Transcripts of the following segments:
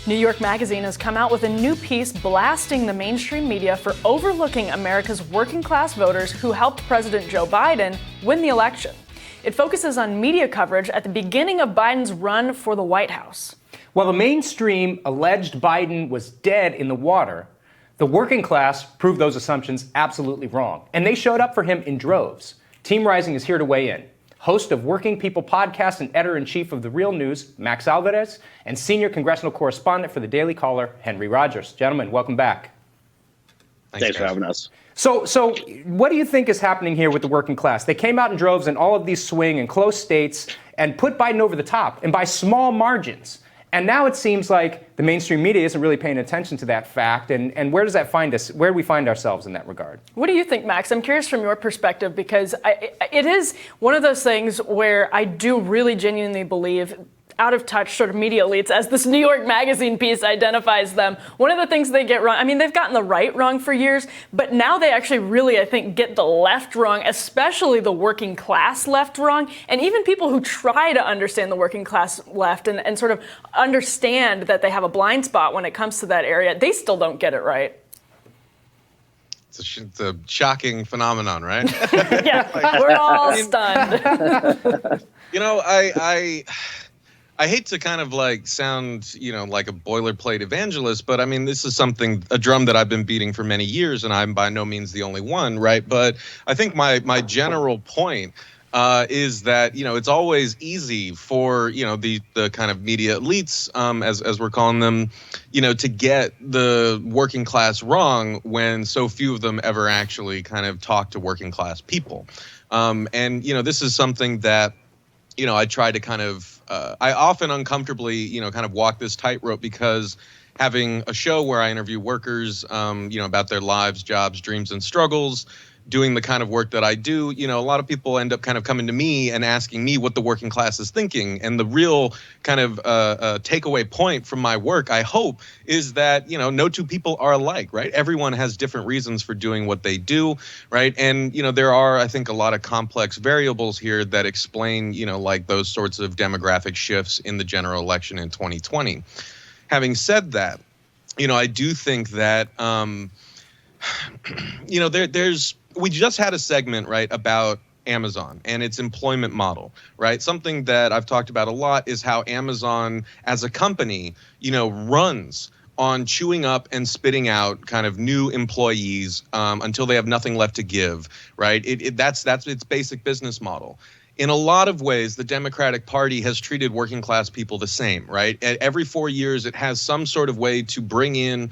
New York Magazine has come out with a new piece blasting the mainstream media for overlooking America's working class voters who helped President Joe Biden win the election. It focuses on media coverage at the beginning of Biden's run for the White House. While the mainstream alleged Biden was dead in the water, the working class proved those assumptions absolutely wrong, and they showed up for him in droves. Team Rising is here to weigh in. Host of Working People podcast and editor-in-chief of The Real News, Max Alvarez, and senior congressional correspondent for The Daily Caller, Henry Rogers. Gentlemen, welcome back. Thanks for having us. So what do you think is happening here with the working class? They came out in droves in all of these swing and close states and put Biden over the top, and by small margins. And now it seems like the mainstream media isn't really paying attention to that fact. And where does that find us? Where do we find ourselves in that regard? What do you think, Max? I'm curious from your perspective, because it is one of those things where I do really genuinely believe out of touch sort of media elites, as this New York Magazine piece identifies them. One of the things they get wrong, I mean, they've gotten the right wrong for years, but now they actually really, I think, get the left wrong, especially the working class left wrong. And even people who try to understand the working class left and sort of understand that they have a blind spot when it comes to that area, they still don't get it right. It's a shocking phenomenon, right? Yeah, we're all stunned. You know, I hate to kind of like sound, like a boilerplate evangelist, but I mean, this is a drum that I've been beating for many years, and I'm by no means the only one, right? But I think my general point is that, it's always easy for, the kind of media elites, as we're calling them, to get the working class wrong when so few of them ever actually kind of talk to working class people. And this is something that, I try to kind of, I often uncomfortably, kind of walk this tightrope, because having a show where I interview workers, about their lives, jobs, dreams, and struggles, doing the kind of work that I do, a lot of people end up kind of coming to me and asking me what the working class is thinking. And the real kind of takeaway point from my work, I hope, is that, no two people are alike, right? Everyone has different reasons for doing what they do, right? And, there are, I think, a lot of complex variables here that explain, like those sorts of demographic shifts in the general election in 2020. Having said that, I do think that, we just had a segment, right, about Amazon and its employment model, right? Something that I've talked about a lot is how Amazon as a company, runs on chewing up and spitting out kind of new employees until they have nothing left to give, right? That's its basic business model. In a lot of ways, the Democratic Party has treated working class people the same, right? Every 4 years, it has some sort of way to bring in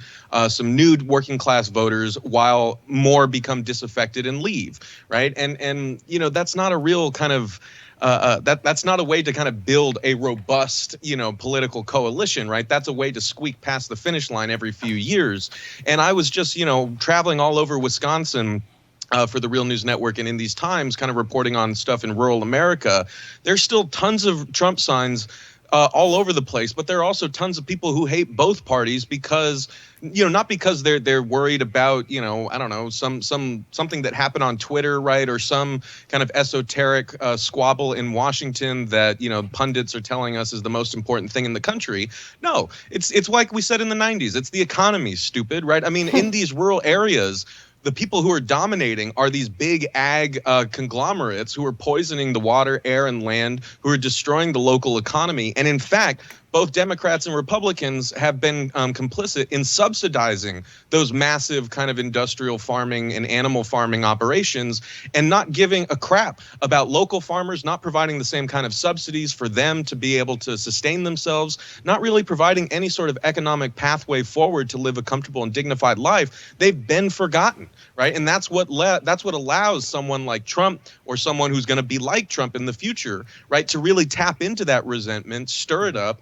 some new working class voters while more become disaffected and leave, right? And that's not a real kind of that's not a way to kind of build a robust, political coalition, right? That's a way to squeak past the finish line every few years. And I was just, traveling all over Wisconsin for the Real News Network, and in these times kind of reporting on stuff in rural America. There's still tons of Trump signs all over the place, but there are also tons of people who hate both parties because, not because they're worried about, I don't know, something that happened on Twitter, right, or some kind of esoteric squabble in Washington that, pundits are telling us is the most important thing in the country. No, it's like we said in the 90s. It's the economy, stupid, right? I mean, in these rural areas, the people who are dominating are these big ag conglomerates who are poisoning the water, air, and land, who are destroying the local economy. And in fact, both Democrats and Republicans have been complicit in subsidizing those massive kind of industrial farming and animal farming operations and not giving a crap about local farmers, not providing the same kind of subsidies for them to be able to sustain themselves, not really providing any sort of economic pathway forward to live a comfortable and dignified life. They've been forgotten, right? And that's what allows someone like Trump or someone who's going to be like Trump in the future, right, to really tap into that resentment, stir it up.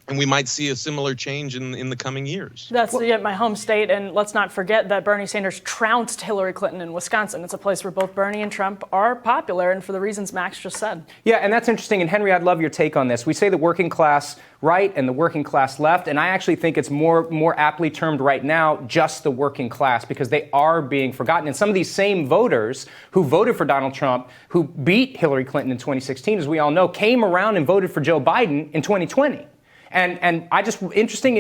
And we might see a similar change in the coming years. That's my home state, and let's not forget that Bernie Sanders trounced Hillary Clinton in Wisconsin. It's a place where both Bernie and Trump are popular, and for the reasons Max just said. Yeah, and that's interesting. And Henry, I'd love your take on this. We say the working class right and the working class left, and I actually think it's more aptly termed right now just the working class, because they are being forgotten. And some of these same voters who voted for Donald Trump, who beat Hillary Clinton in 2016, as we all know, came around and voted for Joe Biden in 2020. And I just interested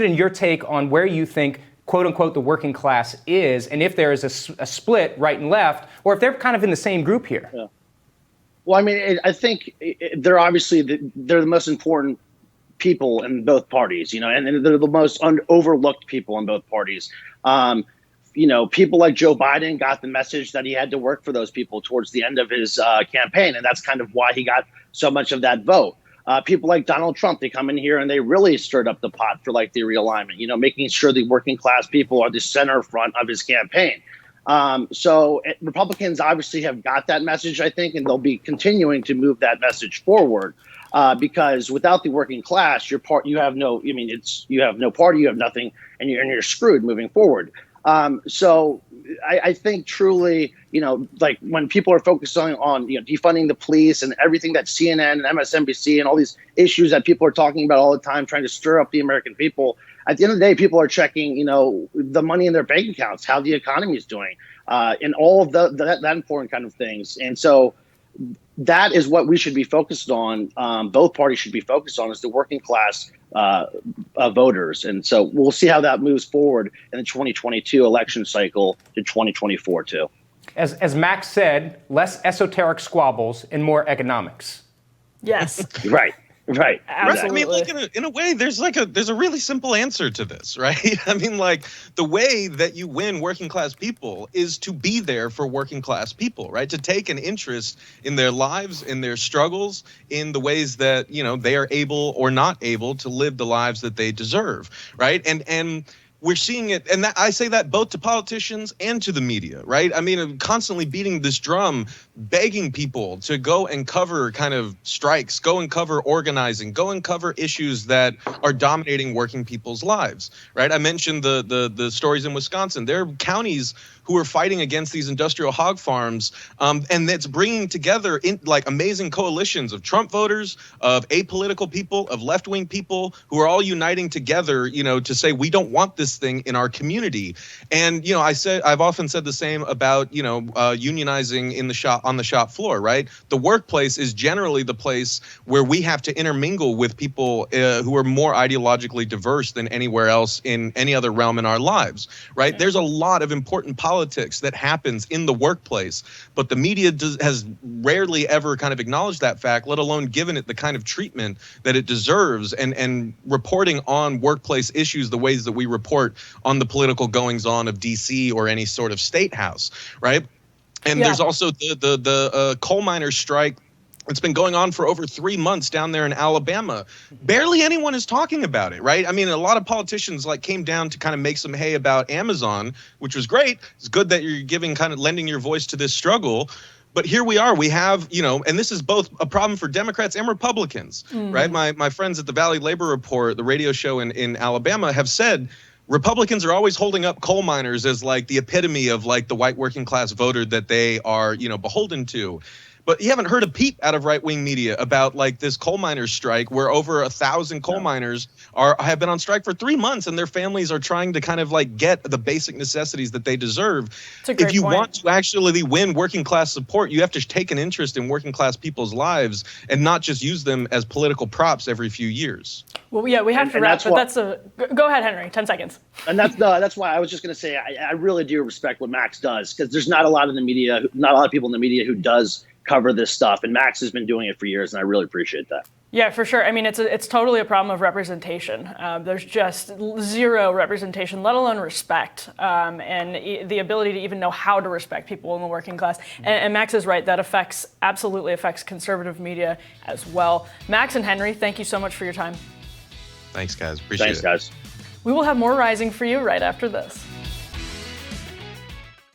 in your take on where you think, quote unquote, the working class is, and if there is a split right and left, or if they're kind of in the same group here. Yeah. Well, I mean, I think they're obviously they're the most important people in both parties, and they're the most overlooked people in both parties. People like Joe Biden got the message that he had to work for those people towards the end of his campaign, and that's kind of why he got so much of that vote. People like Donald Trump, they come in here and they really stirred up the pot for like the realignment, making sure the working class people are the center front of his campaign. So Republicans obviously have got that message, I think, and they'll be continuing to move that message forward. Because without the working class, you have no party, you have nothing, and you're screwed moving forward. So I think truly, like when people are focusing on defunding the police and everything that CNN and MSNBC and all these issues that people are talking about all the time, trying to stir up the American people. At the end of the day, people are checking, the money in their bank accounts, how the economy is doing, and all of that important kind of things. And so that is what we should be focused on. Both parties should be focused on is the working class voters. And so we'll see how that moves forward in the 2022 election cycle to 2024 too. As Max said, less esoteric squabbles and more economics. Yes. Right. Absolutely. I mean, look, in a way, there's a really simple answer to this, right? I mean, like the way that you win working class people is to be there for working class people, right? To take an interest in their lives, in their struggles, in the ways that, they are able or not able to live the lives that they deserve, right? And we're seeing it, and I say that both to politicians and to the media, right? I mean, I'm constantly beating this drum, begging people to go and cover kind of strikes, go and cover organizing, go and cover issues that are dominating working people's lives, right? I mentioned the stories in Wisconsin. There are counties who are fighting against these industrial hog farms, and that's bringing together amazing coalitions of Trump voters, of apolitical people, of left-wing people who are all uniting together, to say we don't want this thing in our community. And I've often said the same about unionizing on the shop floor, right? The workplace is generally the place where we have to intermingle with people who are more ideologically diverse than anywhere else in any other realm in our lives, right? Yeah. There's a lot of important politics that happens in the workplace, but the media has rarely ever kind of acknowledged that fact, let alone given it the kind of treatment that it deserves, and reporting on workplace issues the ways that we report on the political goings-on of DC or any sort of state house, right? And there's also the coal miners' strike. It's been going on for over 3 months down there in Alabama. Barely anyone is talking about it, right? I mean, a lot of politicians came down to kind of make some hay about Amazon, which was great. It's good that you're lending your voice to this struggle. But here we are. We have, and this is both a problem for Democrats and Republicans, right? My friends at the Valley Labor Report, the radio show in Alabama, have said Republicans are always holding up coal miners as the epitome of the white working class voter that they are, beholden to. But you haven't heard a peep out of right-wing media about this coal miners strike, where over 1,000 coal miners have been on strike for 3 months, and their families are trying to kind of get the basic necessities that they deserve. If you want to actually win working class support, you have to take an interest in working class people's lives and not just use them as political props every few years. Well, yeah, we have to wrap, but go ahead, Henry, 10 seconds. And that's why I was just going to say I really do respect what Max does, because there's not a lot of people in the media who does cover this stuff, and Max has been doing it for years, and I really appreciate that. Yeah, for sure. I mean, it's totally a problem of representation. There's just zero representation, let alone respect, and the ability to even know how to respect people in the working class. And Max is right, that absolutely affects conservative media as well. Max and Henry, thank you so much for your time. Thanks, guys. Appreciate it. Thanks, guys. We will have more Rising for you right after this.